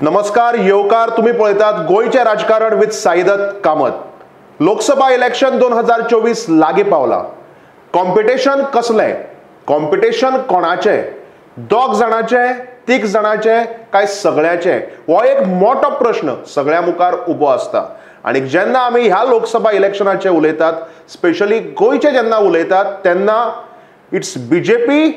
नमस्कार येवकार तुम्ही पळयतात गोयचे राजकारण विथ साईदत्त कामत। लोकसभा इलेक्शन 2024 लागी पावला। कॉम्पिटिशन कसले? कॉम्पिटिशन कोणाचे? दोग जाणांचे, तीग जाणांचे काय सगळ्याचे? हो एक मोठो प्रश्न सगळ्या मुखार उबो आसता। आणि जेन्ना आमी ह्या लोकसभा इलेक्शनाचे उलयतात, स्पेशली गोयचे जेन्ना उलयतात तेन्ना इट्स बीजेपी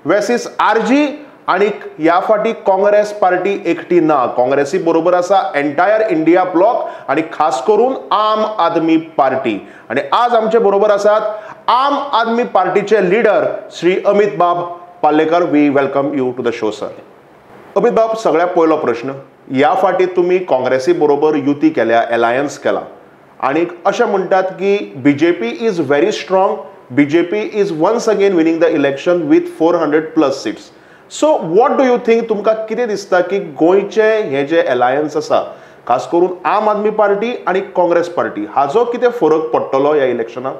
वर्सेस आरजी आणि या फाटी काँग्रेस पार्टी एकटी ना। काँग्रेसी बरोबर आसा एंटायर इंडिया ब्लॉक आणि खास करून आम आदमी पार्टी। आणि आज आमचे बरोबर आसात आम आदमी पार्टीचे leader Shri Amit Bab Palekar. We welcome you to the show sir. Amit Bab, सगळ्यात पयलो प्रश्न, या फाटी तुम्ही काँग्रेसी बरोबर युती केल्या, अलायन्स केला आणि अशें म्हणटात की BJP is very strong, BJP is once again winning the election with 400+ seats. So what do you think? तुमकां कितें दिसता की गोंयचे हे जे अलायन्स आसा, खास करून आम आदमी पार्टी आणि काँग्रेस पार्टी, हाजो कितें फरक पडटलो ह्या इलेक्शनाक?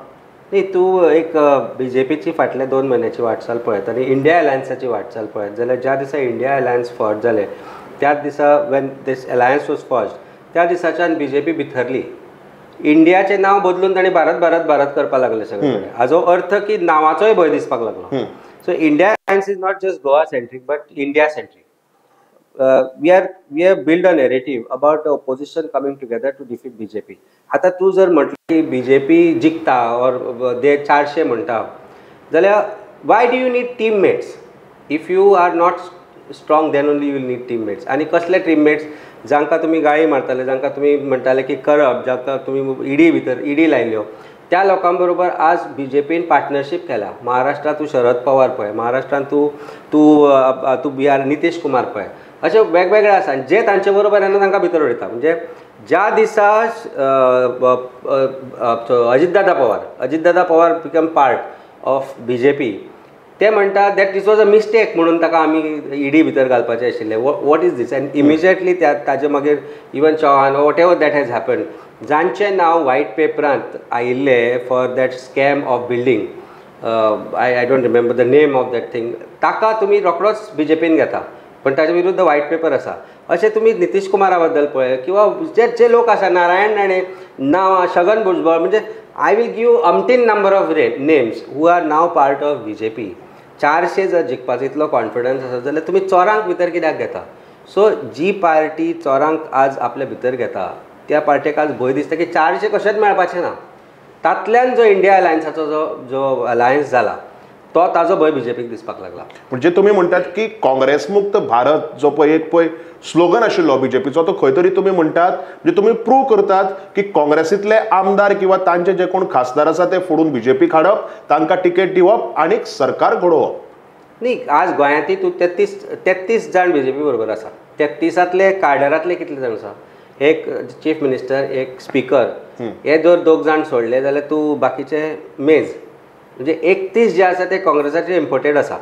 नाही, तू एक बीजेपीची फाटल्या 2 महिन्याची वाटचाल पळयत आणि इंडिया अलायन्साची वाटचाल पळयत जाल्यार ज्या दिसा इंडिया अलायन्स फॉर्ज जाले त्याच दिसा Wien this alliance was forge त्या दिसाच्यान बीजेपी भितरली। इंडियाचें नांव बदलून ताणें भारत भारत भारत करपाक लागले सगळे कडेन। हाजो अर्थ की नांवाचोय भंय दिसपाक लागलो। So India Alliance is not just Goa centric but India centric. We have built a narrative about the opposition coming together to defeat BJP. आता तू जर म्हटलं की BJP जिखता और ते 400 म्हणटा जाल्यार why do you need teammates? If you are not strong then only you will need teammates. आणि कसले teammates? जांकां तुम्ही गाळी मारताले, जांकां तुम्ही म्हणटाले की करप, जांकां तुम्ही ईडी लायल्यो, त्या लोकांबरोबर आज बीजेपीन पार्टनरशिप केला। महाराष्ट्रात तू शरद पवार पळय, महाराष्ट्रात तू बिहार नितीश कुमार पळय, असे वेगवेगळे आसा जे तांचे बरोबर येना तांकां भितर उडयता। म्हणजे ज्या दिसा Ajitdada Pawar become part of BJP, ते म्हणटा that this was a mistake म्हणून ताका आमी ईडी भितर घालपाचें आशिल्लें। What is this? And immediately ताजे मागीर even Chauhan whatever that has happen, जांचें नांव व्हाईट पेपरांत आयिल्लें for that scam of building, I don't remember the name of that thing, ताका तुमी रोखडोच बीजेपीन घेता पण ताचे विरुद्ध व्हाईट पेपर आसा। अशें तुमी नितीश कुमारा बद्दल पळय किंवा जे लोक आसा, नारायण राणे ना, छगन भुजबळ, म्हणजे I will give umpteen number of names who are now part of BJP. 400 जर जिखपाचो इतलो कॉन्फिडन्स आसा जाल्यार तुमी चोरांक भितर कित्याक घेता? सो जी पार्टी चोरांक आज आपल्या भितर घेता त्या पार्टेक आज भंय दिसता की 400 कशेंच मेळपाचें ना। तातल्यान जो इंडिया अलायन्साचो जो अलायन्स जाला तो ताजो भंय बीजेपीक दिसपाक लागला। म्हणजे तुम्ही म्हणटात की काँग्रेस मुक्त भारत जो पळय एक स्लोगन आशिल्लो बीजेपीचो, तो खंय तरी तुम्ही म्हणटात, म्हणजे तुम्ही प्रूव करतात की काँग्रेसीतले आमदार किंवा तांचे जे कोण खासदार आसा ते फोडून बीजेपीक हाडप, तांकां तिकेट दिवप आणि सरकार घडोवप। न्ही, आज गोंयांतय तूं 33 जाण बीजेपी बरोबर आसा। 33तले काडरांतले कितले जाण आसा? एक चीफ मिनिस्टर, एक स्पीकर, हे जर 2 जाण सोडले जाल्यार तूं बाकीचे मेज, म्हणजे 31 जे आसा ते काँग्रेसाचे इम्पोर्टेड आसा।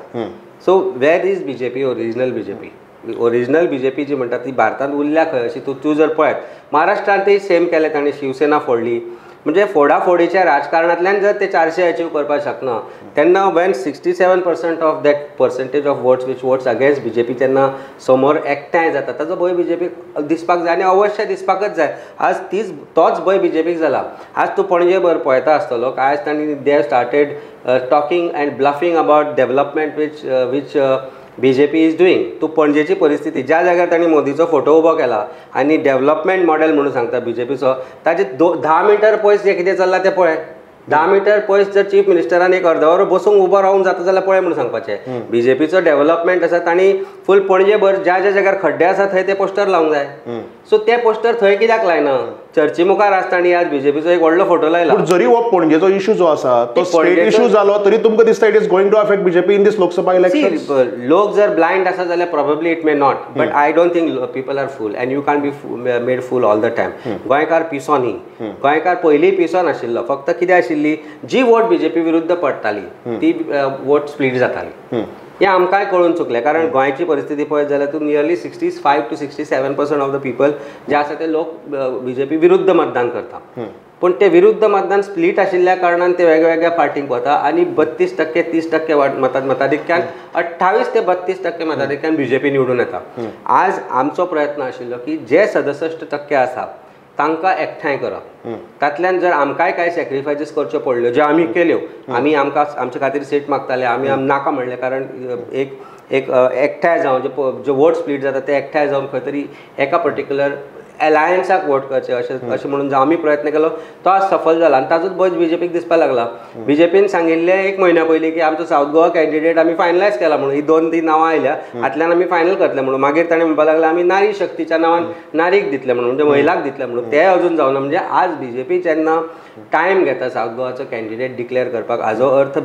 So where is BJP? Original BJP जी म्हणटा ती भारतांत उरल्या खंय अशी तूं जर पळयत, महाराष्ट्रांतय सेम केलें तांणी, शिवसेना फोडली। म्हणजे फोडाफोडीच्या राजकारणांतल्यान जर ते 400 अचीव करपाक शकना तेन्ना Wien 67% of that percentage of votes which votes against BJP तेन्ना समोर एकठांय जाता, ताजो भंय बीजेपीक दिसपाक जाय आनी अवश्य दिसपाकच जाय। आज तोच भंय बीजेपीक जाला। आज तूं पणजे भर पळयता आसतलो काय आज तांणी they started talking and bluffing about development which BJP is doing. तूं पणजेची परिस्थिती, ज्या जाग्यार तांणी मोदीचो फोटो उबो केला आनी डेव्हलपमेंट मॉडेल म्हणून सांगता बीजेपीचो, ताचे 10 मिटर पयस जे कितें चल्लां तें पळय। 10 मिटर पयस जर चीफ मिनिस्टरान एक अर्द वर बसून उबो रावूंक जाता जाल्यार पळय म्हणून सांगपाचें। बीजेपीचो डेव्हलपमेंट आसा, तांणी फूल पणजे भर ज्या जाग्यार खड्डे आसा थंय ते पोस्टर लावंक जाय। सो ते पोस्टर थंय कित्याक लायना? चर्ची मुखार आसतना आज बीजेपीचो एक व्हडलो फोटो लायला। जरी हो पणजेचो इश्यू जो आसा तो स्टेट इश्यू जालो तरी तुमकां दिसता it is going to affect BJP in this Lok Sabha election? लोक जर ब्लायंड आसा जाल्यार probably it may not, but I don't think people are fool and you can be made fool all the time. गोंयकार पिसो न्ही, गोंयकार पयलीं पिसो नाशिल्लो, फक्त कितें आशिल्ली जी वोट बीजेपी विरुद्ध पडटाली ती वोट स्प्लीट जाताली। हें आमकांय कळून चुकलें, कारण गोंयची परिस्थिती पळयत जाल्यार तूं nearly 65 to 67% of the people जे आसा ते लोक बीजेपी विरुद्ध मतदान करता। पण ते विरुद्ध मतदान स्प्लिट आशिल्ल्या कारणान ते वेगवेगळ्या पार्टींक वता आणि 32% 30% मताधिक्यान 28 ते 32% मताधिक्यान बीजेपी निवडून येता. आज आमचो प्रयत्न आशिल्लो की जे 67% आसा तांकां एकठांय करप. तातल्यान जर आमकांय कांय सॅक्रिफायसीस करच्यो पडल्यो ज्यो आमी केल्यो, आमी आमचे खातीर सीट मागताले, आमी नाका म्हणलें, कारण एक एकठांय जावन जो वोट स्प्लीट जाता ते एकठांय जावन खंय तरी एका पर्टिक्युलर एलायन्साक वोट करचे अशें म्हणून जो आमी प्रयत्न केलो तो आज सफल जाला आनी ताजोच बज बीजेपीक दिसपाक लागला. बीजेपीन सांगिल्लें 1 म्हयन्या पयलीं की आमचो सावथ गोवा कॅन्डिडेट आमी फायनलायज केला म्हणून, ही 2-3 नांवां आयल्या, हातल्यान आमी फायनल करतले म्हणून. मागीर ताणें म्हणपाक लागला आमी नारी शक्तीच्या नांवान नारीक दितले म्हणून, म्हणजे महिलाक दितले म्हणून. ते अजून जावना. म्हणजे आज बीजेपी जेन्ना टायम घेता सावथ गोवाचो कॅन्डिडेट डिक्लेअर करपाक, हाजो अर्थ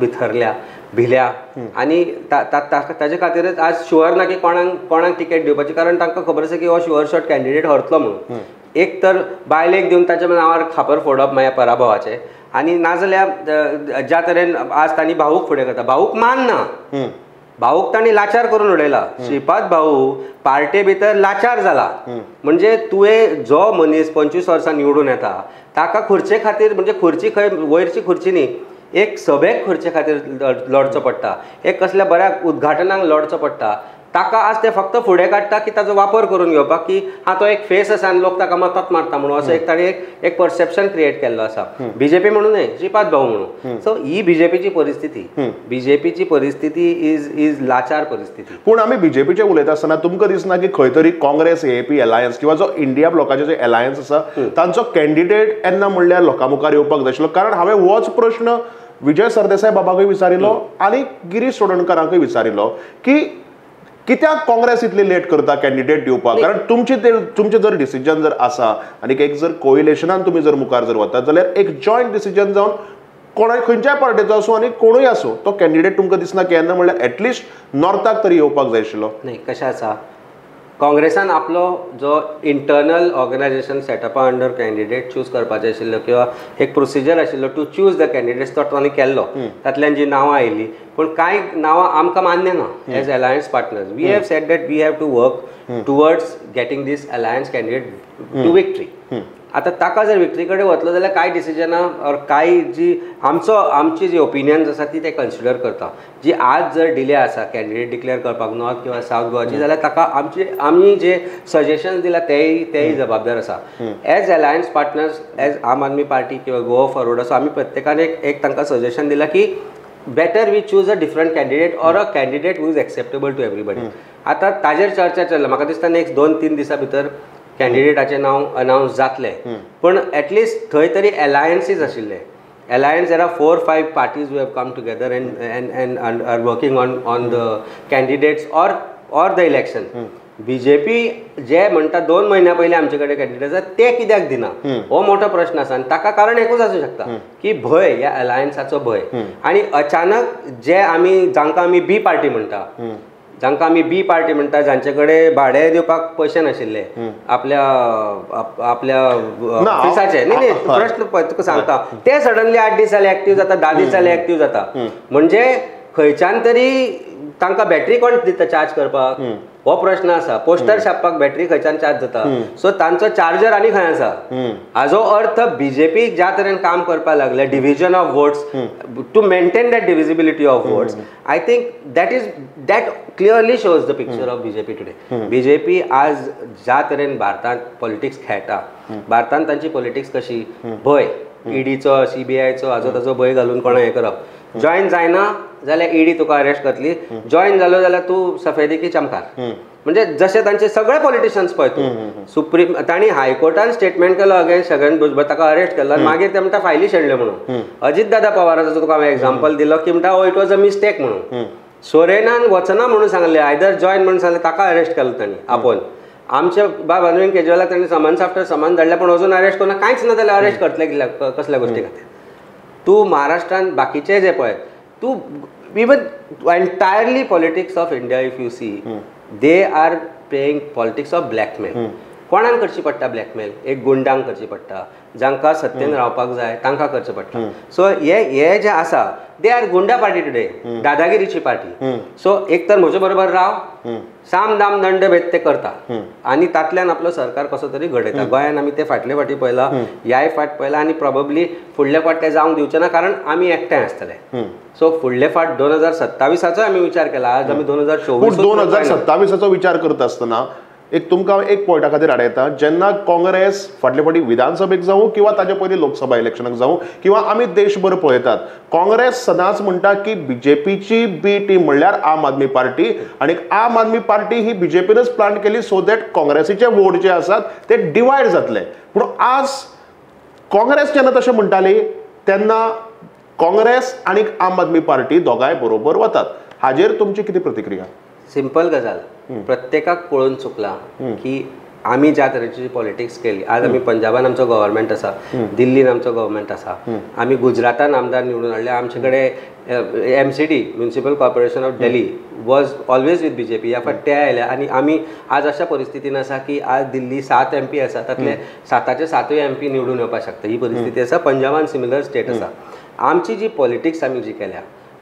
भिल्या आनी ताजे खातीरच आज शुअर ना की कोणाक तिकेट दिवपाची, कारण तांकां खबर आसा की हो शुअर शॉट कॅन्डिडेट हरतलो म्हणून. एक तर बायलेक दिवन ताच्या नांवार खापर फोडप मागीर पराभवाचें, आनी नाजाल्यार ज्या तरेन आज तांणी भाऊक फुडें करता, भाऊक मानना, भाऊक तांणी लाचार करून उडयला. श्रीपाद भाऊ पार्टे भितर लाचार जाला. म्हणजे तुवें जो मनीस 25 वर्सां निवडून येता ताका खुर्चे खातीर, म्हणजे खुर्ची खंय वयरची खुर्ची न्ही, एक सभेक खुर्चे खातीर लढचो पडटा, एक कसल्या बऱ्या उद्घाटनाक लढचो पडटा. ताका आज ते फक्त फुडें काडटा की ताजो वापर करून घेवपाक, की हा तो एक फेस आसा आनी लोक ताका मतात मारता म्हणून, असो एक ताणें एक परसेप्शन क्रिएट केल्लो आसा. बीजेपी म्हणून न्हय, श्रीपाद भाऊ म्हणून. सो ही बीजेपीची परिस्थिती इज लाचार परिस्थिती. पूण आमी बीजेपीचे उलयता आसतना तुमकां दिसना की खंय तरी काँग्रेस एपी अलायन्स किंवा जो इंडिया ब्लॉकाचे जे अलायन्स आसा तांचो कॅन्डिडेट येन्ना म्हणल्यार लोकां मुखार येवपाक जाय आशिल्लो? कारण हांवें होच प्रश्न विजय सरदेसाय बाबाकूय विचारिल्लो आनी गिरीश चोडणकरांकूय विचारिल्लो की कित्याक काँग्रेस इतली लेट करता कॅन्डिडेट दिवपाक? कारण तुमचे जर डिसिजन जर आसा आनी एक जर कोइलेशनान तुमी जर मुखार जर वतात जाल्यार एक जॉयंट डिसिजन जावन कोणाय खंयच्याय पार्टीचो आसूं आनी कोणूय आसूं तो कॅन्डिडेट तुमकां दिसना की येन्ना म्हणल्यार एटलिस्ट नॉर्थाक तरी येवपाक जाय आशिल्लो? न्ही, कशें आसा, काँग्रेसान आपलो जो इंटरनल ऑर्गनायझेशन सेटअपा अंडर कॅन्डिडेट चूज करपाचें आशिल्लो किंवा एक प्रोसिजर आशिल्लो टू चूज द कॅन्डिडेट्स, तो तांणी केल्लो. तातल्यान जी नांवां आयलीं, पूण कांय नांवां आमकां मान्य ना as alliance partners. We have said that we have to work towards getting this alliance candidate to victory. आतां ताका जर विक्ट्री कडेन वतलो जाल्यार कांय डिसिजनां ऑर कांय आमची जी ओपिनियन्स आसा ती ते कन्सिडर करता. जी आज जर डिले आसा कॅन्डिडेट डिक्लेअर करपाक नॉर्थ किंवा सावथ गोवाची, जाल्यार ताका आमी जे सजेशन्स दिला तेय जबाबदार आसा. एज अलायन्स पार्टनर्स, एज आम आदमी पार्टी किंवा गोवा फॉरवर्ड असो आमी प्रत्येकान एक तांकां सजेशन दिलां की better we choose a different candidate or a candidate who is acceptable to everybody. आतां ताजेर चर्चा चल्ला. म्हाका दिसता नेक्स्ट 2-3 दिसां भितर कॅन्डिडेटाचें नांव अनावन्स जातलें, पण एटलिस्ट थंय तरी अलायन्सीस आशिल्ले. Alliance, there are 4-5 parties who have come together and are working on the candidates or the election. BJP जे म्हणटा 2 म्हयन्या पयलीं आमचे कडेन कॅन्डिडेट आसा ते कित्याक दिना, हो मोठो प्रश्न आसा. आनी ताका कारण एकूच आसूं शकता की भंय, ह्या अलायन्साचो भंय. आनी अचानक जांकां आमी बी पार्टी म्हणटा, जांचे कडेन भाडें दिवपाक पयशे नाशिल्ले आपल्या ऑफिसाचे, न्ही प्रश्न तुका सांगता, ते सडनली 8 दीस जाले एक्टीव जाता, 10 दीस जाले एक्टीव जाता. म्हणजे खंयच्यान तरी तांकां बॅटरी कोण दिता चार्ज करपाक, हो प्रश्न आसा. पोस्टर छापपाक बॅटरी खंयच्यान चार्ज जाता, सो तांचो चार्जर आनी खंय आसा. हाजो अर्थ बीजेपी ज्या तरेन काम करपाक लागले, division of votes to maintain that divisibility of votes, I think that clearly shows the picture of BJP today. BJP आज ज्या तरेन भारतांत पॉलिटिक्स खेळटा, भारतांत तांची पॉलिटिक्स कशी, भंय, ईडीचो, सीबीआयचो हाजो ताजो भंय घालून कोणा हें करप. जॉईन जायना जाल्यार ईडी तुका अरेस्ट करतली, जॉईन जालो जाल्यार तूं सफेदी की चमकार. म्हणजे जशे तांचे सगळे पॉलिटिशियन्स पळय तूं, सुप्रीम तांणी हायकोर्टान स्टेटमेंट केलो अगेन्स्ट छगन भुजबळ, ताका अरेस्ट केलो आनी मागीर ते म्हणटा फायली शेणल्यो म्हणून. अजित दादा पवाराचो तुका हांवें एक्झाम्पल दिलो की म्हणटा इट वॉज अ मिस्टेक म्हणून. सोरेनान वचना म्हणून सांगलें, आयदर जॉईन म्हणून सांगलें, ताका अरेस्ट केलो तांणी आपोवन. आमच्या बाब अरविंद केजरीवालाक तांणी समन्स आफ्टर समन्स धाडलें, पण अजून अरेस्ट करून कांयच ना जाल्यार अरेस्ट करतले कसल्या गोश्टी खातीर. तूं महाराष्ट्रान बाकीचे जे पळय, तूं even entirely politics of India if you see, they are playing politics of blackmail. कोणाक करची पडटा ब्लॅकमेल? एक गुंडांक करची पडटा, जांकां सत्तेन रावपाक जाय तांकां करचें पडटा. सो हे जे आसा दे आर गुंडा पार्टी टुडे, दादागिरीची पार्टी. सो एक तर म्हजे बरोबर राव, साम दाम दंड भेद ते करता आनी तातल्यान आपलो सरकार कसो तरी घडयता. गोंयान आमी ते फाटले फाटी पळयला, ह्याय फाट पळयला आनी प्रोबेबली फुडले फाट ते जावंक दिवचे ना, कारण आमी एकठांय आसतले. सो फुडले फाट 2027चो आमी विचार केला, आज आमी 2024 2027चो विचार करता आसतना एक तुमकां एक पॉयंटा खातीर आडायता, जेन्ना काँग्रेस फाटले फावटी विधानसभेक जावं किंवा ताचे पयलीं लोकसभा इलेक्शनाक जावं किंवा आमी देशभर पळयतात, काँग्रेस सदांच म्हणटा की बीजेपीची बी टीम म्हणल्यार आम आदमी पार्टी, आणि आम आदमी पार्टी ही बीजेपीनच प्लांट केली सो दॅट काँग्रेसीचे वोट जे आसात ते डिवायड जातले. पूण आज काँग्रेस जेन्ना तशें म्हणटाली तेन्ना काँग्रेस आणि आम आदमी पार्टी दोगांय बरोबर वतात. हाजेर तुमची कितें प्रतिक्रिया? सिंपल गजाल, प्रत्येकाक कळून चुकला की आमी ज्या तरेची पॉलिटिक्स केली. आज आमी पंजाबान आमचो गव्हर्मेंट आसा, दिल्लीन आमचो गव्हर्मेंट आसा, आमी गुजरातान आमदार निवडून हाडले. आमचे कडेन MCD municipal corporation of Delhi was always with BJP. ह्या फावट ते आयले आनी आमी आज अशा परिस्थितीन आसा की आज दिल्ली 7 MP आसा, तातले 7चे 7 MP निवडून येवपाक शकता. ही परिस्थिती आसा. पंजाबान सिमिलर स्टेट आसा. आमची जी पॉलिटिक्स आमी जी केल्या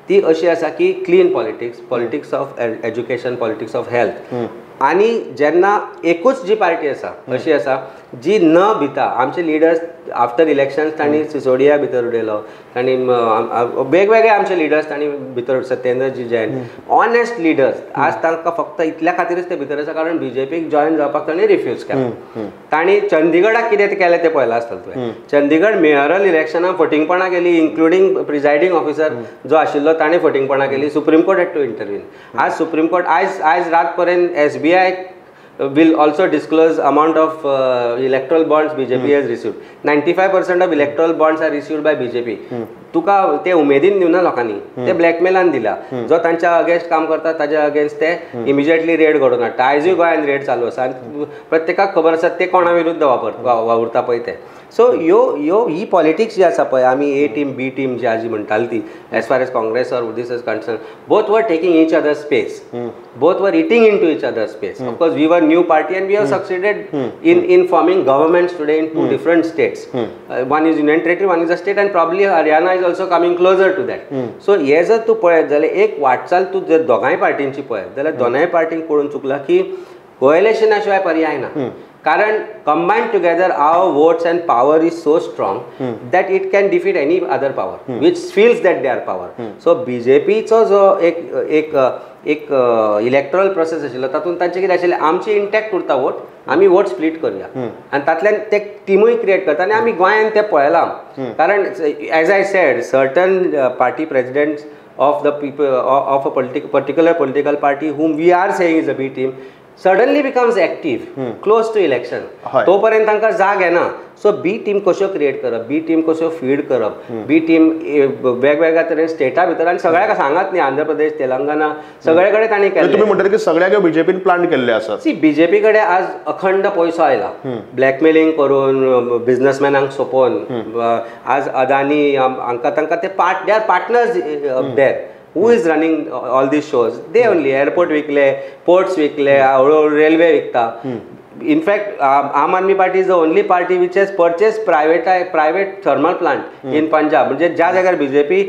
ती अशी आसा की clean politics, politics of education, politics of health. आनी जेन्ना एकूच जी पार्टी आसा अशी आसा जी न भिता, आमचे लिडर्स आफ्टर इलेक्शन्स तांणी सिसोडिया भितर उडयलो, तांणी वेगवेगळे आमचे लिडर्स तांणी भितर, सत्येंद्रजी जैन, ऑनेस्ट लिडर्स. आज तांकां फक्त इतल्या खातीरच ते भितर आसा कारण BJPक जॉयन जावपाक तांणी रिफ्यूज केला. तांणी चंदीगडाक कितें केलें तें पळयलां आसतलें तुवें. चंदीगड मेयरल इलेक्शनाक फटिंगपणां केली, इन्क्लुडींग प्रिजायडींग ऑफिसर जो आशिल्लो ताणें फटिंगपणां केली. Supreme court had to intervene. आज सुप्रीम कोर्ट आयज रात पर्यंत SBI will also disclose amount of electoral bonds BJP has received. 95% of electoral bonds are received by BJP. तुका ते उमेदीन दिवना लोकांनी, ते ब्लॅकमेलान दिला. जो तांच्या अगेन्स्ट काम करता ताच्या अगेन्स्ट ते इमिजिएटली रेड घडोवन हाडटा. आयजूय गोंयान रेड चालू आसा आनी प्रत्येकाक खबर आसा ते कोणा विरुद्ध वावुरता पळय ते. सो ही पॉलिटिक्स जी आसा पळय, आमी A टीम B टीम जी आजी म्हणटाली ती, as far as Congress or this is concern, both were taking each other space, both were eating into each other's space. Of course, we were new party and we have succeeded in forming governments today in 2 different states. One is Union Territory, one is a state, and probably Haryana is also coming closer to that. So हे जर तूं पळयत जाल्यार एक वाटचाल तूं जर दोगांय पार्टींची पळयत जाल्यार दोनाय पार्टींक कळून चुकला की कोएलिशना शिवाय पर्याय ना. कारण combined together our votes and power is so strong that it can defeat any other power which feels that they are power. So BJP चो जो एक इलेक्टोरल प्रोसेस आशिल्लो तातूंत तांचे कितें आशिल्लें, आमची इंटॅक्ट उरता वोट, आमी वोट स्प्लीट करूया आनी तातल्यान ते टिमूय क्रिएट करता. आनी आमी गोंयान ते पळयलां. कारण as I said, certain party presidents of the people of a particular political party whom we are saying is a B team suddenly becomes active close to election. तोपर्यंत तांकां जाग येना. सो B टीम कश्यो create करप, B team कश्यो feed करप, B team वेगवेगळ्या तरेन स्टेटा भितर आनी सगळ्याक सांगात न्ही, आंध्र प्रदेश, तेलंगणा सगळे कडेन तांणी केलें. तुम्ही म्हणटात की सगळ्याक BJPन प्लान केल्ले आसात. सी BJP कडेन आज अखंड पयसो आयला, ब्लॅकमेलिंग करून, बिझनेसमॅनांक सोपोवन. आज अदानी हांकां तांकां ते they are partners there. Who is running all these shows? They only. Airport विकले, ports विकले, हळूहळू रेल्वे विकता. In fact, Aam Aadmi Party is the only party which has purchased private thermal plant in Punjab. म्हणजे ज्या जाग्यार BJP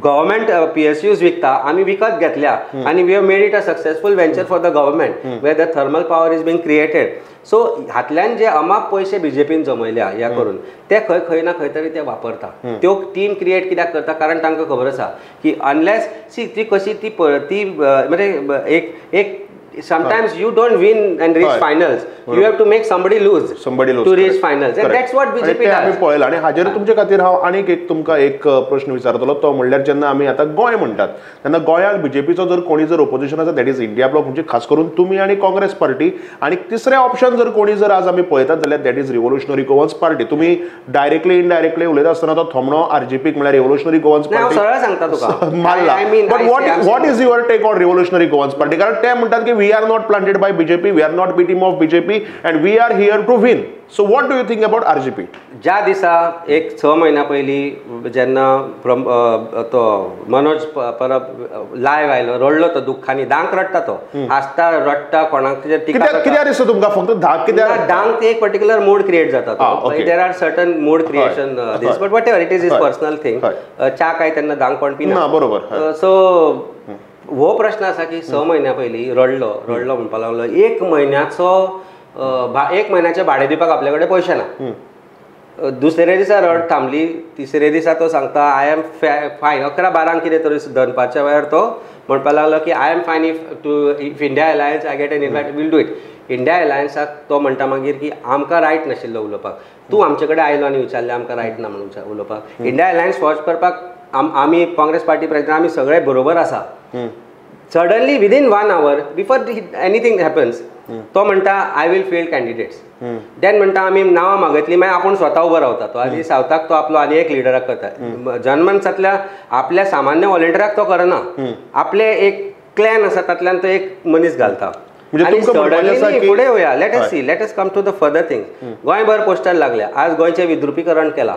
government PSUs विकता, आमी विकत घेतल्या आणि we have made it a successful venture for the government where the thermal power is being created. So हातल्यान जे अमाप पयशे BJPन जमयल्या ह्या करून ते खंय ना खंय तरी ते वापरता. त्यो टीम क्रिएट कित्याक करता, कारण तांकां खबर आसा की अनलेस ती कशी ती म्हणजे एक sometimes you don't win and reach finals, you have to make somebody lose to reach finals, and that's what BJP does. आम्ही पळयला. आणि हाजेर तुमचे खातीर हांव आनीक एक तुमकां एक प्रश्न विचारतलो. तो म्हणल्यार जेन्ना आमी आतां गोंय म्हणटात तेन्ना गोंयाक BJPचो जर कोणी जर ओपोजिशन आसा, दॅट इज इंडिया ब्लॉक, म्हणजे खास करून तुमी आनी काँग्रेस पार्टी, आणि तिसरें ऑप्शन जर कोणी जर आज आमी पळयतात जाल्यार that is revolutionary Goans party. तुमी डायरेक्टली इनडायरेक्टली उलयता आसतना तो थोमणो RJPक म्हळ्यार रिव्होल्युशनरी गोवन्स पार्टी सरळ सांगता तुका मारला. But what is your take on revolutionary Goans party? कारण ते म्हणटात की we are not planted by BJP, we are not B team of BJP and we are here to win. So what do you think about RGP? ज्या दिसा एक 6 म्हयन्या पयलीं जेन्ना तो मनोज परब लायव्ह आयलो, रडलो तो दुख्खानी, दांक रडटा तो, हांसता रडटा, कोणाक टिका कित्याक दिसता तुमकां फक्त धाक कित्याक? दांक एक पर्टिक्युलर मूड क्रिएट जाता तो. There are certain mood creation this, but what ever it is personal thing. च्या काय तेन्ना दांक कोण पिना. बरोबर. सो हो प्रश्न आसा की 6 म्हयन्या पयलीं रडलो म्हणपाक लागलो, 1 म्हयन्याचे भाडे दिवपाक आपल्या कडेन पयशे ना. दुसरे दिसा रड थांबली, तिसरे दिसा तो सांगता आय एम फायन. 11-12 कितें तरी दनपारच्या वेळार तो म्हणपाक लागलो की I am fine if India alliance I get an invite will do it. India अलायन्साक तो म्हणटा मागीर की आमकां रायट नाशिल्लो उलोवपाक. तूं आमचे कडेन आयलो आनी विचारलें आमकां रायट ना म्हणून उलोवपाक. इंडिया अलायन्स फॉर्ज करपाक आमी काँग्रेस पार्टी प्रेसिडेंट आमी सगळे बरोबर आसा. Suddenly within 1 hour before anything happens तो म्हणटा I will field candidates. Then म्हणटा आमी नांवां मागयतली, मागीर आपूण स्वता उबो रावता. तो आनी सावथाक तो आपलो आनी एक लिडराक करता. जनमनसांतल्या आपल्या सामान्य व्हॉलंटियराक तो करना, आपले एक क्लॅन आसा तातल्यान तो एक मनीस घालता. फुडें वया. Let us come to the further things. गोंयभर पोस्टर लागल्या. आज गोंयचें विद्रुपीकरण केलां.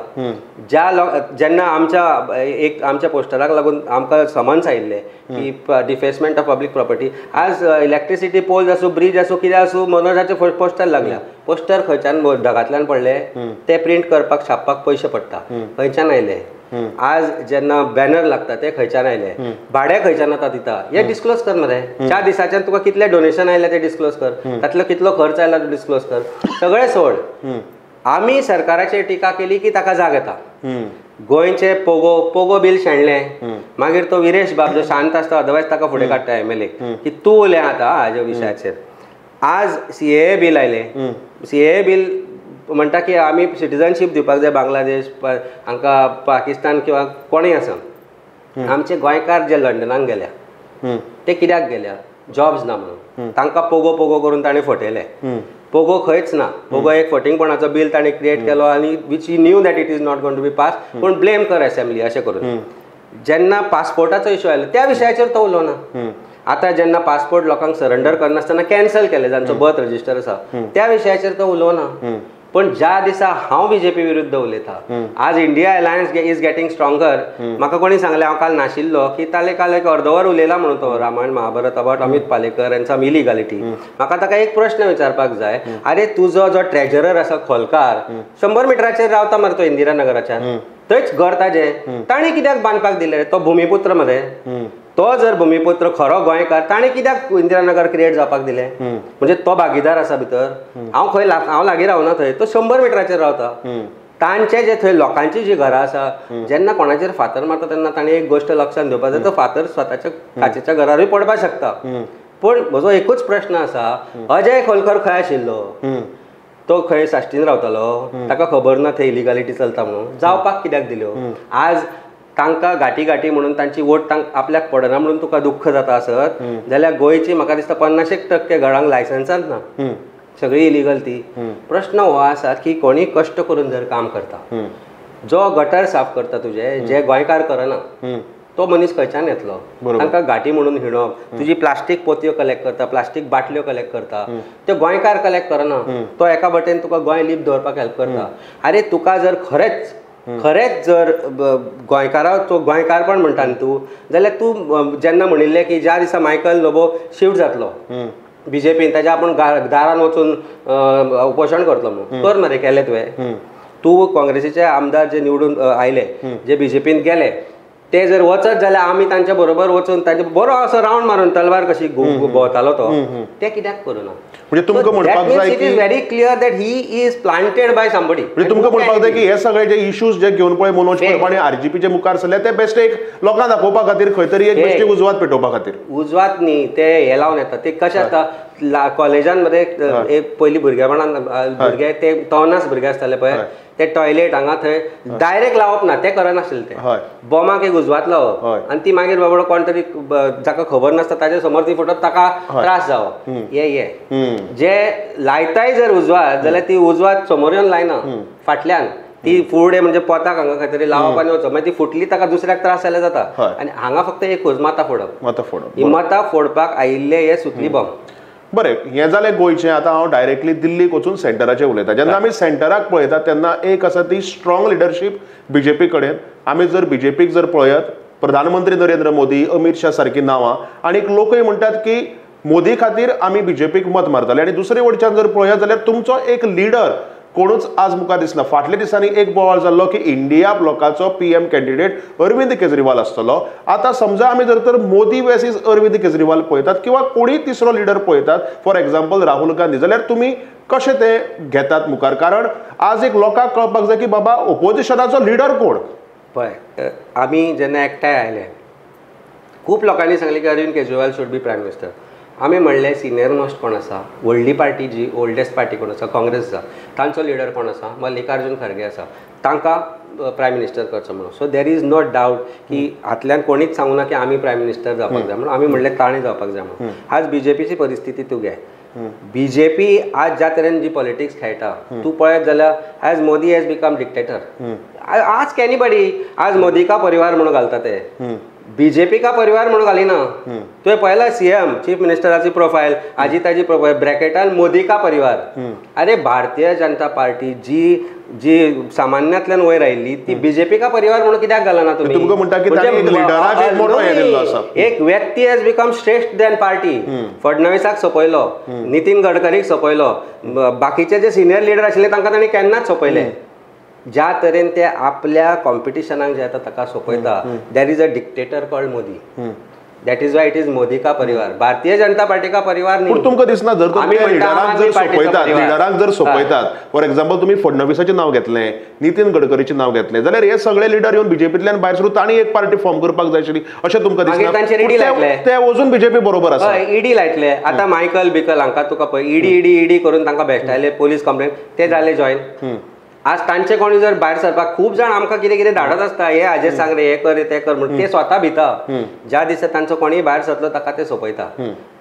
जेन्ना आमच्या पोस्टराक लागून आमकां समन्स आयिल्ले की डिफेसमेंट ऑफ पब्लीक प्रॉपर्टी, आज इलेक्ट्रिसिटी पोल्स आसूं, ब्रिज आसूं, कितें आसूं, मनोजाचे पोस्टर लागल्या. पोस्टर खंयच्यान ढगांतल्यान पडले, ते प्रिंट करपाक छापपाक पयशे पडटा. खंयच्यान आयले? आज जेन्ना बॅनर लागता ते खंयच्यान आयले, भाडे खंयच्यान आतां दिता, हे डिस्क्लोज कर मरे. 4 दिसाच्यान तुका कितले डोनेशन आयले ते डिस्क्लोज कर, तातलो कितलो खर्च आयला तो डिस्क्लोज कर. सगळें सोड. आमी सरकाराचेर टिका केली की ताका जाग येता. गोंयचे पोगो बील शेणलें, मागीर तो विरेश बाब जो शांत आसता अदरवायज ताका फुडें काडटा MLA की तूं उलय आतां हाज्या विशयाचेर. आज CAA बील आयलें. CAA बील म्हणटा की आमी सिटीजनशीप दिवपाक जाय बांगलादेश, हांकां पाकिस्तान किंवा कोणूय आसा. आमचे गोंयकार जे लंडनाक गेल्या ते कित्याक गेल्या? जॉब्स ना म्हणून. तांकां पोगो करून ताणें फटयले. पोगो खंयच ना. पोगो एक फटिंगपणाचो बील ताणें क्रिएट केलो आनी which he knew that it is not going to be pass, पूण ब्लेम कर असेंब्ली अशें करून. जेन्ना पासपोर्टाचो इश्यू आयलो त्या विशयाचेर तो उलोवना. आतां जेन्ना पासपोर्ट लोकांक सरंडर करनासतना कॅन्सल केले, जांचो बर्थ रजिस्टर आसा, त्या विशयाचेर तो उलोवना. पण ज्या दिसा हांव BJP विरुद्ध उलयता, आज India alliance is getting stronger. म्हाका कोणी सांगलें, हांव काल नाशिल्लो, की काल एक अर्दवर उलयला म्हणून तो Ramayan Mahabharat about Amit Palekar and some illegality. म्हाका ताका एक प्रश्न विचारपाक जाय, आरे तुजो जो ट्रेजरर आसा खोलकार 100 मिटराचेर रावता मरे तो इंदिरा नगराच्या, थंयच घर ताजें, ताणें कित्याक बांदपाक दिलें? तो भुमिपुत्र मरे. तो जर भुमिपुत्र खरो गोंयकार, ताणें कित्याक इंदिरानगर क्रिएट जावपाक दिलें? म्हणजे तो भागीदार आसा भितर. हांव लागीं रावना थंय, तो 100 मिटराचेर रावता. तांचे जे थंय लोकांची जी घरां आसा, जेन्ना कोणाचेर फातर मारता तेन्ना ताणें एक गोश्ट लक्षांत घेवपाक जाय, तो फातर स्वताच्या काचेच्या घरारूय पडपाक शकता. पूण म्हजो एकूच प्रश्न आसा, अजय खोलकर खंय आशिल्लो? तो खंय साश्टीन रावतालो? ताका खबर ना थंय इलिगॅलिटी चलता म्हणून? जावपाक कित्याक दिल्यो? आज तांकां गाठी म्हणून तांची वोट आपल्याक पडना म्हणून तुका दुख्ख जाता आसत जाल्यार गोंयची म्हाका दिसता 50% घरांक लायसन्सांच ना, सगळी इलिगल ती. प्रश्न हो आसा की कोणी कश्ट करून जर काम करता, जो गटर साफ करता तुजे, जे गोंयकार करना, तो मनीस खंयच्यान येतलो? तांकां गाठी म्हणून हिणप, तुजी प्लास्टीक पोतयो कलेक्ट करता, प्लास्टीक बाटल्यो कलेक्ट करता, त्यो गोंयकार कलेक्ट करना. तो एका वटेन तुका गोंय लीप दवरपाक हेल्प करता. आरे तुका जर खरेंच जर गोंयकाराचो गोंयकारपण म्हणटा न्ही तूं, जाल्यार तूं जेन्ना म्हणिल्लें की ज्या दिसा मायकल लोबो शिफ्ट जातलो BJPन, ताच्या आपूण दारान वचून उपोशण करतलो म्हणून, कर मरे, केलें तुवें. तूं काँग्रेसीचे आमदार जे निवडून आयले, जे BJPन गेले, ते जर वचत जाल्यार आमी तांच्या बरोबर वचून तांचे बरो असो रावंड मारून तलवार कशी भोंवतालो तो, ते कित्याक करूना? म्हणजे तुमकां म्हणपाक जाय की it is very clear that he is planted by somebody. म्हणजे तुमकां म्हणपाक जाय की हे सगळे जे इश्यूज जे घेवन पळय मनोज परब आनी RGPचे मुखार सरले, ते बेस्ट एक लोकांक दाखोवपा खातीर खंय तरी एक बेश्टी उजवात पेटोवपा खातीर. उजवात न्ही, ते हे लावन येता. ते कशें आसता, कॉलेजांमध्ये एक पयलीं भुरगेपणान भुरगे ते टॉनास भुरगे आसताले पळय, ते टॉयलेट हांगा थंय डायरेक्ट लावप ना, ते करनाशिल्ले. ते बॉमाक एक उजवात लावप आनी ती मागीर बाबडो कोण तरी जाका खबर नासता ताजे समोर ती फुटप, ताका त्रास जावप. जे लायताय जर उजवात जाल्यार ती उजवात समोर येवन लायना, फाटल्यान ती फुडें म्हणजे पोताक हांगा खंय तरी लावप आनी वचप, मागीर ती फुटली ताका दुसऱ्याक त्रास जाल्यार जाता. आनी हांगा फक्त एकूच माता फोडप. ही माता फोडपाक आयिल्ले हे सुतली बॉम्ब. बरें, हें जालें गोंयचें. आतां हांव डायरेक्टली दिल्लीक वचून सेंटराचेर उलयता. जेन्ना आमी सेंटराक पळयतात तेन्ना एक आसा ती स्ट्रॉंग लिडरशीप बीजेपी कडेन. आमी जर बीजेपीक जर पळयत, प्रधानमंत्री नरेंद्र मोदी, अमित शाह सारकीं नांवां, आनीक लोकय म्हणटात की मोदी खातीर आमी बीजेपीक मत मारतले. आनी दुसरे वटच्यान जर पळयत जाल्यार तुमचो एक लिडर कोणूच आज मुखार दिसना. फाटल्या दिसांनी एक बोवाळ जाल्लो की इंडिया ब्लॉकाचो पीएम कॅन्डिडेट अरविंद केजरीवाल आसतलो. आतां समजा आमी जर तर मोदी वर्सीस अरविंद केजरीवाल पळयतात किंवा कोणीय तिसरो लिडर पळयतात, फॉर एक्झाम्पल राहुल गांधी, जाल्यार तुमी कशें ते घेतात मुखार? कारण आज एक लोकांक कळपाक जाय की बाबा ओपोजिशनाचो लिडर कोण. पळय, आमी जेन्ना एकठांय आयले, खूब लोकांनी सांगलें की Arvind Kejriwal should be prime minister. आमी म्हणलें सिनियर मोस्ट कोण आसा, व्हडली पार्टी जी ओल्डेस्ट पार्टी कोण आसा, काँग्रेस आसा, तांचो लिडर कोण आसा, मल्लिकार्जून खरगे आसा, तांकां प्रायम मिनिस्टर करचो म्हणून. So there is no doubt की हातल्यान कोणीच सांगू ना की आमी प्रायम मिनिस्टर जावपाक जाय म्हणून. आमी म्हणलें ताणें जावपाक जाय म्हणून. आज बीजेपीची परिस्थिती तूं घे. बीजेपी आज ज्या तरेन जी पॉलिटिक्स खेळटा, तूं पळयत जाल्यार आज मोदी हॅज बिकम डिक्टेटर. आज एनीबडी आज मोदी का परिवार म्हणून घालता ते, बीजेपी का परिवार म्हणून घालिना. तुवें पळयला सीएम चीफ मिनिस्टराची प्रोफायल, आजी ताजी प्रोफायल ब्रॅकेटान मोदी का परिवार. अरे भारतीय जनता पार्टी जी जी सामान्यांतल्यान वयर आयिल्ली ती बीजेपी का परिवार म्हणून कित्याक घालना तुमी? तुमकां म्हणटा की ताणें एक लिडराक एक मोठो हें दिल्लो आसा. एक व्यक्ती हॅज बिकम श्रेष्ठ दॅन पार्टी. फडणवीसाक सोपयलो, नितीन गडकरीक सोपयलो, बाकीचे जे सिनियर लिडर आशिल्ले तांकां तांणी केन्नाच सोपयले. ज्या तरेन ते आपल्या कॉम्पिटिशनाक जे येता ताका सोपयता, there is a dictator called Modi. That is why it is Modi का परिवार, भारतीय जनता पार्टी का परिवार न्ही. पूण तुमकां दिसना जर लिडराक जर सोपयतात, फॉर एक्झाम्पल तुमी फडणवीसाचें नांव घेतलें, नितीन गडकरीचें नांव घेतलें, जाल्यार हे सगळे लिडर येवन बीजेपींतल्यान भायर सरून तांणी एक पार्टी फॉर्म करपाक जाय आशिल्ली अशें तुमकां दिसना? ते वचून बीजेपी बरोबर आसा. ईडी लायतले. आतां मायकल बिकल हांकां तुका पळय ईडी करून तांकां भेटताले, पोलीस कंप्लेंट, ते जाले जॉयन. आज तांचे कोणी जर भायर सरपाक खूब जाण आमकां कितें कितें धाडत आसता, हे हाजेर सांग रे, हे कर रे, ते कर म्हणून. ते स्वता भिता. ज्या दिसा तांचो कोणीय भायर सरलो ताका ते सोपयता.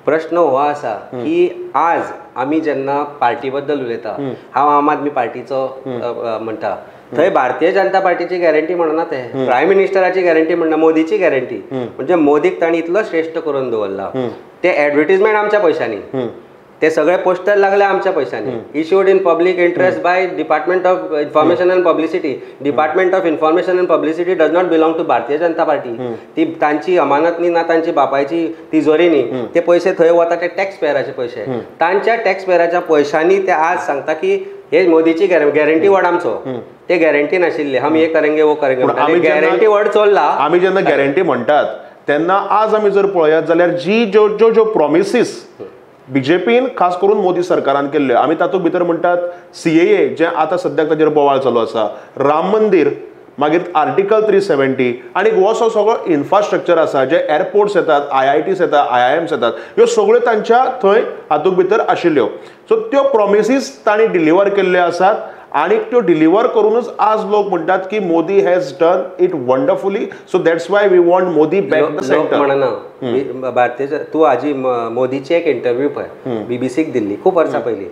प्रश्न हो आसा की आज आमी जेन्ना पार्टी बद्दल उलयता, हांव आम आदमी पार्टीचो म्हणटा, थंय भारतीय जनता पार्टीची गॅरंटी म्हणना, ते प्रायम मिनिस्टराची गॅरंटी म्हणना, मोदीची गॅरंटी. म्हणजे मोदीक तांणी इतलो श्रेष्ठ करून दवरला. ते एडवर्टिजमेंट आमच्या पयशांनी, ते सगळे पोस्टर लागले आमच्या पयशांनी. Issued in public interest by department of information and publicity. Department of information and publicity does not belong to Bharatiya Janata party. ती तांची अमानत न्ही, ना तांची बापायची तिजोरी न्ही. ते पयशे थंय वता ते टॅक्स पेयराचे पयशे. तांच्या टॅक्स पेयराच्या पयशांनी ते आज सांगता की हे मोदीची गॅरंटी वर्ड आमचो. ते गॅरंटी नाशिल्ले, हम हे करेंगे वो करेंगे, गॅरंटी वर्ड चल्ला. आमी जेन्ना गॅरंटी म्हणटात तेन्ना आज आमी जर पळयत जाल्यार जी ज्यो प्रॉमिसीस बीजेपीन खास करून मोदी सरकारान केल्ल्यो, आमी तातूंत भितर म्हणटात सीएए जे आतां सद्याक ताजेर बोवाळ चालू आसा, राम मंदीर, मागीर आर्टिकल 370 आनी हो सगळो इन्फ्रास्ट्रक्चर आसा, जे एअरपोर्ट्स येतात, IITs येतात, IIMs येतात, ह्यो सगळ्यो तांच्या थंय हातूंत भितर आशिल्ल्यो. सो त्यो प्रॉमिसीस तांणी डिलिव्हर केल्ल्यो आसात आणि त्यो डिलिव्हर करूनच आज लोक म्हणतात की Modi has done it wonderfully. So that's why we want Modi back the centre. म्हणना भारतीय तूं हाजी मोदीची एक इंटरव्यू पळय BBCक दिल्ली खूब वर्सां पयलीं.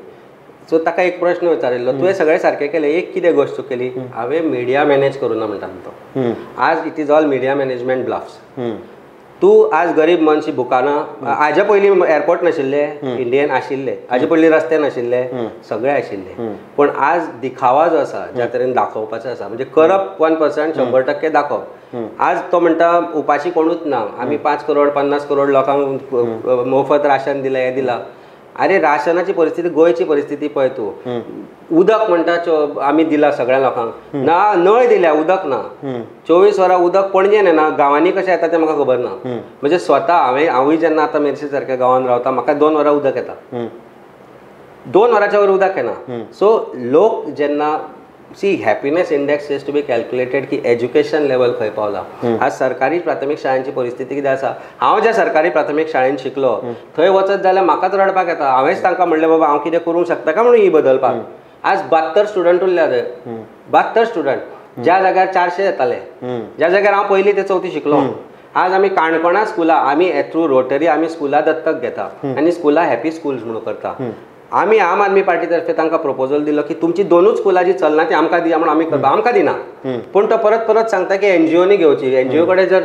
सो ताका एक प्रश्न विचारिल्लो, तुवें सगळें सारकें केलें, एक कितें गोश्ट चुकली? हांवें मिडिया मॅनेज करूना म्हणटा तो. आज it is all media management bluffs. तूं आज गरीब मनशी बुकाना, हाजे पयलीं एअरपोर्ट नाशिल्ले, इंडियन आशिल्ले, हाजे पयलीं रस्ते नाशिल्ले, सगळे आशिल्ले. पण आज दिखावा जो आसा, ज्या तरेन दाखोवपाचो आसा, म्हणजे करप 1% 100% दाखोवप. आज तो म्हणटा उपाशी कोणूच ना, आमी 5 करोड 50 करोड लोकांक मोफत राशन दिलें, हें दिलां. अरे राशनाची परिस्थिती, गोंयची परिस्थिती पळय तूं. उदक म्हणटा आमी दिला सगळ्या लोकांक, ना नळ दिल्या, उदक ना. 24 वरां उदक पणजेन येना, गांवांनी कशें येता तें म्हाका खबर ना. म्हणजे स्वता हांवूय जेन्ना आतां मेर्शे सारक्या गांवांत रावता, म्हाका 2 वरां उदक येता, 2 वरांच्या वयर उदक येना. सो लोक जेन्ना happiness index is to be calculated की एज्युकेशन लेवल खंय पावला. आज सरकारी प्राथमीक शाळांची परिस्थिती कितें आसा? हांव ज्या सरकारी प्राथमीक शाळेंत शिकलो थंय वचत जाल्यार म्हाकाच रडपाक येता. हांवेंच तांकां म्हणलें बाबा हांव कितें करूंक शकता काय म्हणून ही बदलपाक. आज 72 स्टुडंट उरल्या थंय, 72 स्टुडंट. ज्या जाग्यार 400 येताले, ज्या जाग्यार हांव पयलीं ते 4थी शिकलो. आज आमी काणकोणा स्कुला, आमी थ्रू रोटरी आमी स्कुला दत्तक घेता आनी स्कुला हॅपी स्कूल्स म्हणून करता. आमी आम आदमी पार्टी तर्फे तांकां प्रपोजल दिलो की तुमची 2च स्कुलां जी चलना ती आमकां दिया म्हणून आमी करता. आमकां दिना. पूण तो परत परत सांगता की NGOनी घेवची, NGO कडेन जर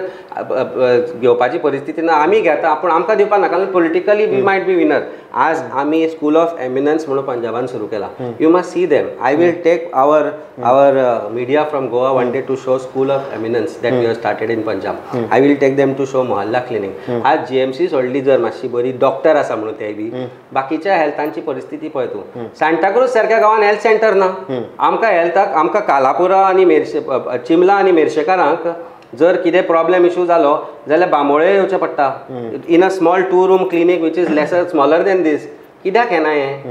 घेवपाची परिस्थिती ना, आमी घेता, पूण आमकां दिवपा नाका, politically we might be winner. आज आम्ही स्कूल ऑफ एमिनन्स म्हणून पंजाबान सुरू केला. You must see them. I will take our media from Goa one day to show school of eminence that we have started in Punjab. I will take them to show mohalla clinic. आज GMC सोडली जर मातशी बरी doctor आसा म्हणून ते बी बाकीच्या हेल्थांची परिस्थिती पळय तूं. सांताक्रूज सारख्या गांवांत हेल्थ सेंटर ना. आमकां हेल्थाक आमकां कालापुरा आनी चिमला आनी मेर्शेकारांक जर कितें प्रॉब्लेम इशू जालो जाल्यार बांबोळे येवचें पडटा. In a small 2 room clinic which is lesser smaller than this. कित्याक येना हें?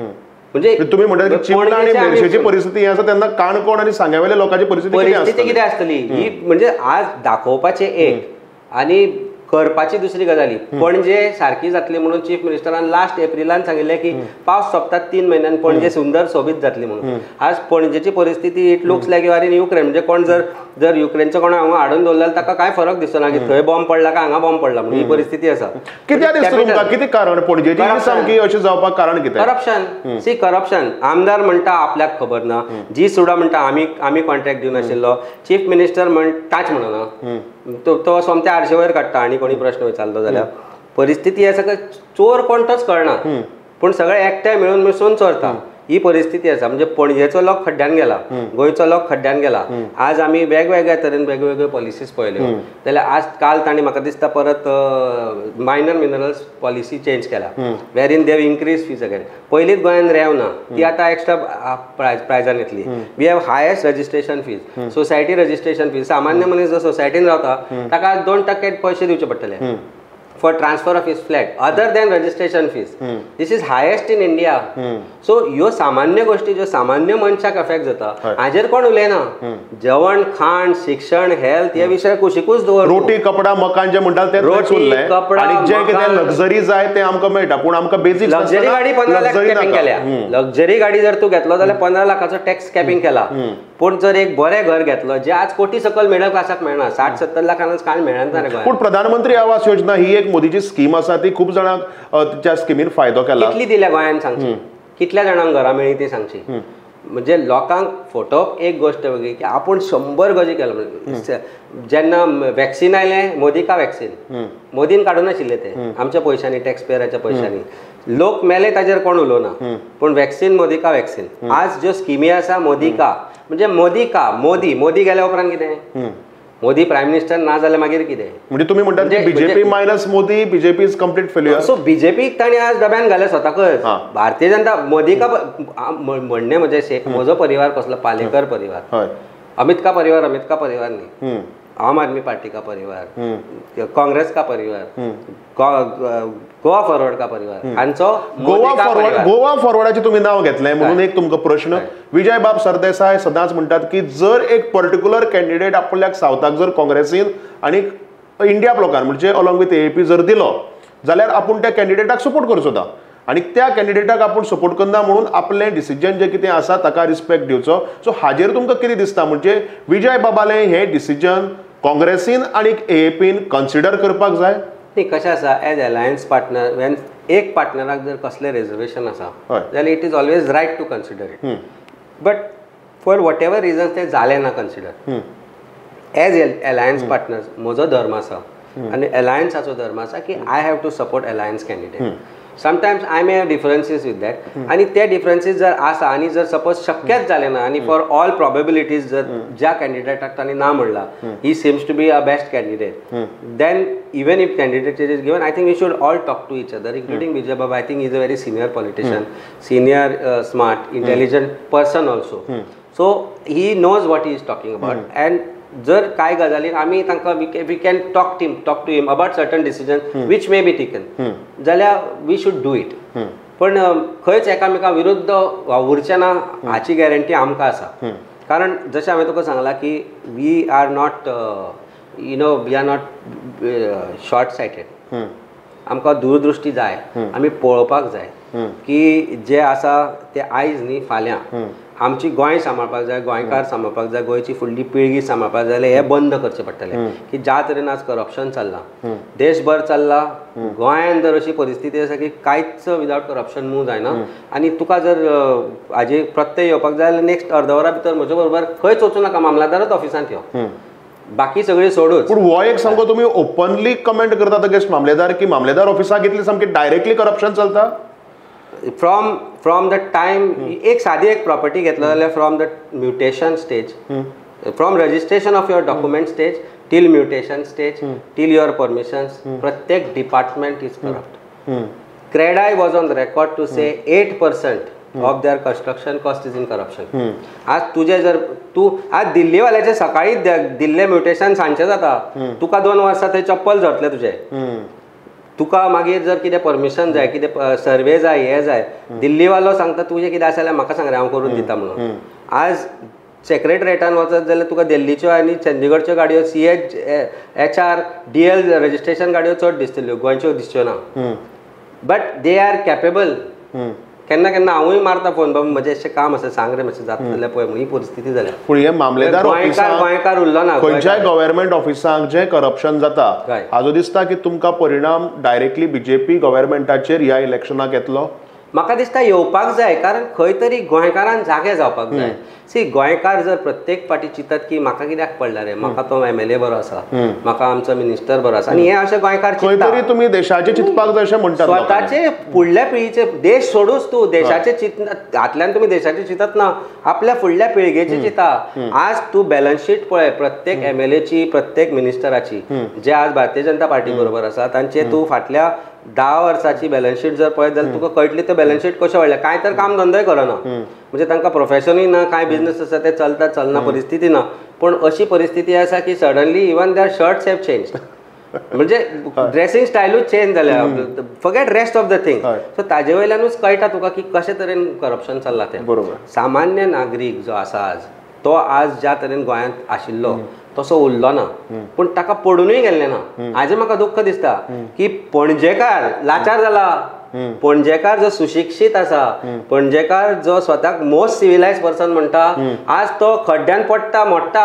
म्हणजे तुम्ही म्हणटा की चिमला आणि मेर्शेची परिस्थिती आसा तेन्ना काणकोण आणि सांग्यावेल्या लोकांची परिस्थिती कितें आसतली ही? म्हणजे आज दाखोवपाचें एक आनी करपाची दुसरी गजाली. पणजे सारखी जातली म्हणून चीफ मिनिस्टरान लास्ट एप्रिलान सांगिल्लें की पावस सोंपतात 3 म्हयन्यान पणजे सुंदर सोबीत जातली म्हणून. आज पणजेची परिस्थिती it looks like you are in Ukraine. म्हणजे कोण जर युक्रेनचो कोणा हांगा हाडून दवरल्यार ताका कांय फरक दिसना की थंय बॉम्ब पडला काय हांगा बॉम्ब पडला म्हणून ही परिस्थिती आसा. कित्याक दिसता तुमकां? कितें कारण पणजेची सामकी अशें जावपाक कारण कितें? करप्शन. See corruption. आमदार म्हणटा आपल्याक खबर ना. जी सुडा म्हणटा आमी कॉन्ट्रॅक्ट दिवन आशिल्लो. चीफ मिनिस्टर ताच म्हणना. तो सोमते आरशे वयर काडटा आनी कोणी प्रश्न विचारलो जाल्यार. परिस्थिती आसा की चोर कोण तोच कळना पूण सगळे एकठांय मेळून मिसळून चोरता. ही परिस्थिती आसा. म्हणजे पणजेचो लोक खड्ड्यान गेला, गोंयचो लोक खड्ड्यान गेला. आज आमी वेगवेगळ्या तरेन वेगवेगळ्यो पॉलिसीज पळयल्यो जाल्यार आज काल तांणी म्हाका दिसता परत मायनर मिनरल्स पॉलिसी चेंज केला where in they increase fees again. पयलींच गोंयान रेंव ना ती आतां एक्स्ट्रा प्रायजान येतली. We have highest registration fees, society registration fees. सामान्य मनीस जो सोसायटीन रावता ताका 2% पयशे दिवचे पडटले for transfer of his flat other than registration fees. This is highest in India. So ह्यो सामान्य गोष्टी ज्यो सामान्य मनशाक अफेक्ट जाता हाजेर कोण उलयना. जेवण खाण शिक्षण हेल्थ हे विशय कुशिकूच दवर. रोटी कपडा मकान जे म्हणटात ते उरलें आनी जे कितें लक्झरी जाय ते आमकां मेळटा पूण आमकां बेसिक लक्झरी गाडी 15 लाख कॅपिंग केल्या. लक्झरी गाडी जर तूं घेतलो जाल्यार 15 लाखाचो टॅक्स कॅपिंग केला. पूण जर एक बरें घर घेतलो जे आज कोटी सकल मिडल क्लासाक मेळना 60-70 लाखांच कांय मेळना रे गोंयांत. पूण प्रधानमंत्री आवास योजना ही एक मोदीची स्कीम आसा ती खूप जाणांक त्या स्किमीन फायदो केला. कितली दिल्या गोंयांत सांगची? कितल्या जाणांक घरां मेळ्ळी ती सांगची? म्हणजे लोकांक फोटोक एक गोष्ट वेगळी की आपूण 100 गजी केलो. जेन्ना वॅक्सिन आयलें मोदी का वॅक्सिन मोदीन काडून नाशिल्लें ते आमच्या पयशांनी टॅक्स पेयराच्या पयशांनी. लोक मेले ताजेर कोण उलोवना पूण वॅक्सिन मोदी का वॅक्सिन. आज ज्यो स्किमी आसा मोदी का म्हणजे मोदी का मोदी गेल्या उपरांत कितें? मोदी प्रायम मिनिस्टर ना जाल्यार मागीर कितें? म्हणजे तुम्ही म्हणटात की BJP minus Modi BJP is complete failure. So बीजेपीक ताणी आज डब्यान घाले स्वताकच. भारतीय जनता मोदी का म्हणणे म्हणजे म्हजो परिवार कसलो पालेकर परिवार, अमित का परिवार न्ही, आम आदमी पार्टी का परिवार, काँग्रेस का परिवार, गोवा फॉरवर्ड का परिवार हांचो गोवा फॉरवर्डाचे तुम्ही नाव घेतलें म्हणून एक तुमकां प्रश्न. विजय बाब सरदेसाय सदांच म्हणटात की जर एक पर्टिक्युलर कॅन्डिडेट आपल्याक सावथाक जर काँग्रेसीन आणि इंडिया ब्लॉकान म्हणजे अलॉंग विथ AAP जर दिलो जाल्यार आपूण त्या कॅन्डिडेटाक सपोर्ट करचो ता आणि त्या कॅन्डिडेटाक आपूण सपोर्ट करना म्हणून आपलें डिसिजन जे कितें आसा ताका रिस्पेक्ट दिवचो. सो हाजेर तुमकां कितें दिसता? म्हणजे विजय बाबालें हें डिसिजन काँग्रेसीन आणि AAPन कन्सिडर करपाक जाय? न्ही कशें आसा एज अलायन्स पार्टनर वेन एक पार्टनराक जर कसलें रिजर्वेशन आसा जाल्यार it is always right to consider it. But for whatever reasons तें जालें ना कन्सिडर. एज अलायन्स पार्टनर्स म्हजो धर्म आसा आनी अलायन्साचो धर्म आसा की I have to support alliance candidate. Sometimes I may have differences with that आनी ते डिफरन्सीस जर आसा आनी जर सपोज शक्यच जालें ना आनी फॉर ऑल प्रॉबेबिलिटीज जर ज्या कॅन्डिडेटाक तांणी ना म्हणला he seems to be a best candidate then even if candidate is given I think we should all talk to each other including Vijay Baba. I think is a very senior politician, senior smart intelligent person also. So he knows what he is talking about and जर काय गजालीन आमी तांकां we can talk to him about certain decision which may be taken जाल्यार we should do it. पण खंयच एकामेका विरुद्ध उरचें ना हाची गॅरंटी आमकां आसा. कारण जशें हांवें तुका सांगलां की we are not we are not short sighted. आमकां दूरदृश्टी जाय. आमी पळोवपाक जाय की जे आसा ते आयज न्ही फाल्यां आमची गोंय सांबाळपाक जाय, गोंयकार सांबाळपाक जाय, गोंयची फुडली पिळगी सांबाळपाक जाय जाल्यार हें बंद करचें पडटलें. की ज्या तरेन आज करप्शन चल्लां देशभर चल्लां गोंयांत जर अशी परिस्थिती आसा की कांयच विदावट करप्शन मूव जायना आनी तुका जर हाजे प्रत्यय येवपाक जाय जाल्यार नेक्स्ट अर्द वरा भितर म्हजे बरोबर खंयच वचूं नाका मामलादारच ऑफिसांत यो. बाकी सगळी सोडूच. पूण हो एक सामको तुमी ओपनली कमेंट करतात अगेन्स्ट मामलेदार की मामलेदार ऑफिसाक इतली सामकी डायरेक्टली करप्शन चलता? फ्रॉम द टायम एक सादी एक प्रॉपर्टी घेतलो जाल्यार from the mutation stage, from registration of your document stage till mutation stage till your permissions, प्रत्येक department is corrupt. CREDAI was on the record to say 8% of their construction cost is in corruption. आज तुझे जर तू आज दिल्लीवाल्याचे सकाळी दिल्ले mutation सांजचे जाता, तुका 2 वर्सां थंय चप्पल झरतले तुजे. तुका मागीर जर कितें परमिशन जाय, कितें सर्वे जाय, हे जाय, दिल्लीवालो सांगता तुजें कितें आसा जाल्यार म्हाका सांग रे, हांव करून दिता म्हणून. आज सेक्रेटरेटान वचत जाल्यार तुका दिल्लीच्यो आनी चंदीगडच्यो गाडयो CHR DL रजिस्ट्रेशन गाडयो चड दिसतल्यो, गोंयच्यो दिसच्यो ना. But they are capable. केन्ना केन्ना हांवूय मारता फोन, बाबा म्हजें अशें काम आसा, सांग रे मातशें जाता जाल्यार पळय ही परिस्थिती जाल्या. पूण हे मामलेदार गोंयकार उरलो ना. खंयच्याय गव्हर्नमेंट ऑफिसांक जे करप्शन जाता हाजो दिसता की तुमकां परिणाम डायरेक्टली BJP गव्हर्नमेंटाचेर ह्या इलेक्शनाक येतलो. म्हाका दिसता येवपाक जाय, कारण खंय तरी गोंयकारान जागे जावपाक जाय. सी गोंयकार जर प्रत्येक फाटी चिंतत की म्हाका कित्याक पडला रे, म्हाका तो MLA बरो आसा, म्हाका आमचो मिनिस्टर बरो आसा, आनी हे अशे गोंयकार खंय तरी तुमी देशाचे चिंतपाक जाय अशें म्हणटात. स्वताचे फुडल्या पिळीचे देश सोडूच तूं देशाचे हातल्यान तुमी देशाचे चिंतत ना, आपल्या फुडल्या पिळगेची चिंता. आज तूं बॅलन्स शीट पळय प्रत्येक MLAची, प्रत्येक मिनिस्टराची, जे आज भारतीय जनता पार्टी बरोबर आसा तांचे तूं फाटल्या 10 वर्साची बॅलन्स शीट जर पळयत जाल्यार तुका कळटली ते बॅलन्स शीट कशें व्हडलें. कांय तर काम धंदोय करना, म्हणजे तांकां प्रोफेशनूय ना, कांय बिझनस आसा ते चलना परिस्थिती ना. पूण अशी परिस्थिती आसा की suddenly even their shirts have change, म्हणजे ड्रेसिंग स्टायलूच चेंज जाल्या, forget rest of the thing. So ताजे वयल्यानूच कळटा तुका की कशे तरेन करप्शन चल्लां तें. बरोबर. सामान्य नागरीक जो आसा आज, तो आज ज्या तरेन गोंयांत आशिल्लो तसो उरलो ना, पूण ताका पडूनय गेल्लें ना. हाजें म्हाका दुख्ख दिसता की पणजेकार लाचार जाला. पणजेकार जो सुशिक्षीत आसा, पणजेकार जो स्वताक मोस्ट सिविलायज पर्सन म्हणटा, आज तो खड्ड्यान पडटा, मोडटा,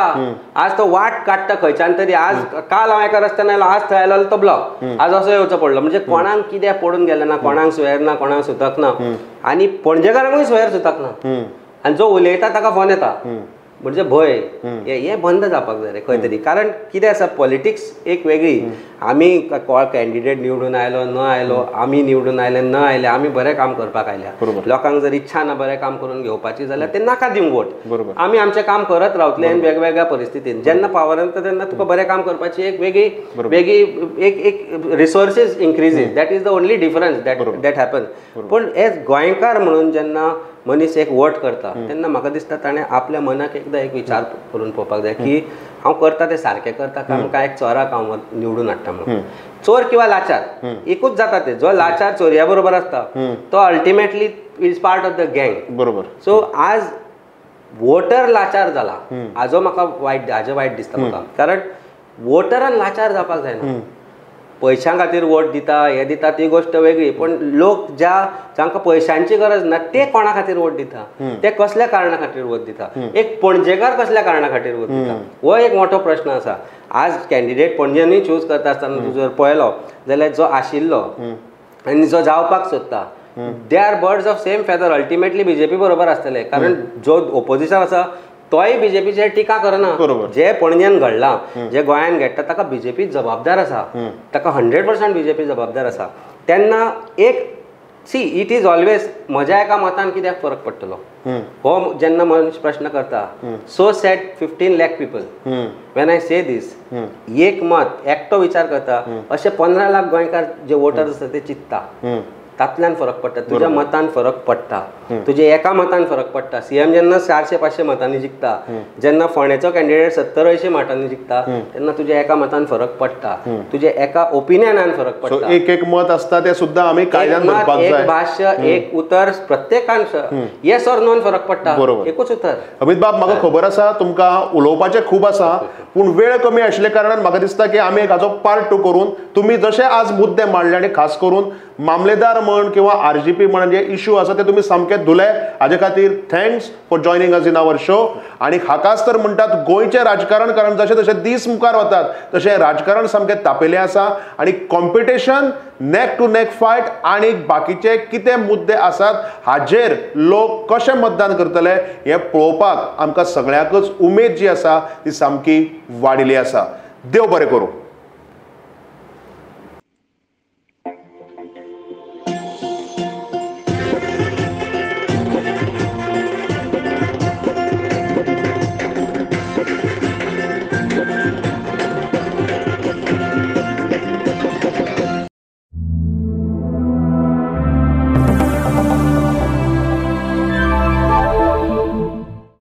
आज तो वाट काडटा खंयच्यान तरी. आज काल हांव एका रस्त्यान आयलो, आज थंय आयलो तो ब्लॉक, आज असो येवचो पडलो. म्हणजे कोणाक कितें पडून गेलें ना, कोणाक सुयेर ना, कोणाक सुतक ना, आनी पणजेकारांकूय सुयेर सुतक ना. आनी जो उलयता ताका फोन येता, म्हणजे भय. हे बंद जावपाक जाय रे खंय तरी. कारण कितें आसा, पॉलिटिक्स एक वेगळी. आमी कॅन्डिडेट निवडून आयलो न आयलो, आमी निवडून आयले न आयले, आमी बरें काम करपाक आयल्या. लोकांक जर इच्छा ना बरें काम करून घेवपाची जाल्यार ते नाका दिवंक वोट. आमी आमचें काम करत रावतले आनी वेगवेगळ्या परिस्थितीन. जेन्ना पावर येता तेन्ना तुका बरें काम करपाची एक वेगळी एक resources increases. That is the only difference that happen. पूण एज गोंयकार म्हणून जेन्ना मनीस एक वोट करता तेन्ना म्हाका दिसता ताणें आपल्या मनाक एकदां एक विचार करून पळोवपाक जाय की हांव करता तें सारकें करता काय काय एक चोराक हांव निवडून हाडटा म्हणून. चोर किंवा लाचार एकूच जाता ते. जो लाचार चोरया बरोबर आसता तो ultimately is part of the गँग. बरोबर. सो आज वोटर लाचार जाला हाजो म्हाका वायट दिसता म्हाका. कारण वोटरान लाचार जावपाक जायना. पयशां खातीर वोट दिता, हे दिता ती गोष्ट वेगळी, पण लोक जांकां पयशांची गरज ना ते कोणा खातीर वोट दिता, ते कसल्या कारणा खातीर वोट दिता, एक पणजेकार कसल्या कारणा खातीर वोट दिता, हो एक मोठो प्रश्न आसा. आज कॅन्डिडेट पणजेनूय चूज करता आसतना तूं जर पळयलो जाल्यार जो आशिल्लो आनी जो जावपाक सोदता they are birds of same feather. Ultimately BJP बरोबर आसतले, कारण जो ओपोजिशन आसा तोय BJPचेर टिका करना. जे पणजेन घडलां, जे गोंयान घडटा ताका BJP जबाबदार आसा, ताका 100% BJP जबाबदार आसा. तेन्ना एक इट इज ऑलवेज म्हज्या एका मतान कित्याक फरक पडटलो हो जेन्ना मनीस प्रश्न करता. So set 15 lakh people when I say this, एक मत एकटो विचार करता, अशे 15 लाख गोंयकार जे वोटर्स आसा ते चिंतता, तातल्यान फरक पडटा. तुज्या मतान फरक पडटा, तुजे एका मतान फरक पडटा. CM जेन्ना 400-500 मतांनी जिखता, जेन्ना फोंडेचो कॅन्डिडेट 70-80 मतांनी जिखता, तेन्ना तुज्या एका मतान फरक पडटा, तुजे एका ओपिनियनान फरक पडटा. एक मत आसता ते सुद्दां आमी कायद्यान धरपाक जाय. एक भाष्य, एक उतर, प्रत्येकान येस ऑर नोन फरक पडटा. एकूच उतर. अमित बाब, म्हाका खबर आसा तुमकां उलोवपाचें खूब आसा, पूण वेळ कमी आशिल्ले कारणान म्हाका दिसता की आमी एक हाचो पार्ट 2 करून तुमी जशे आज मुद्दे मांडले आनी खास करून मामलेदार म्हण किंवा RGP म्हण जे इश्यू आसा ते तुमी सामके धुले. हाजे खातीर thanks for joining us in our show. आनी हाकाच तर म्हणटात गोंयचें राजकारण, कारण जशे जशे दीस मुखार वतात तशें राजकारण सामकें तापयलें आसा आनी competition, neck to neck fight आनी बाकीचे कितें मुद्दे आसात हाजेर लोक कशें मतदान करतले हें पळोवपाक आमकां सगळ्यांकच उमेद जी आसा ती सामकी वाडिल्ली आसा. देव बरें करूं.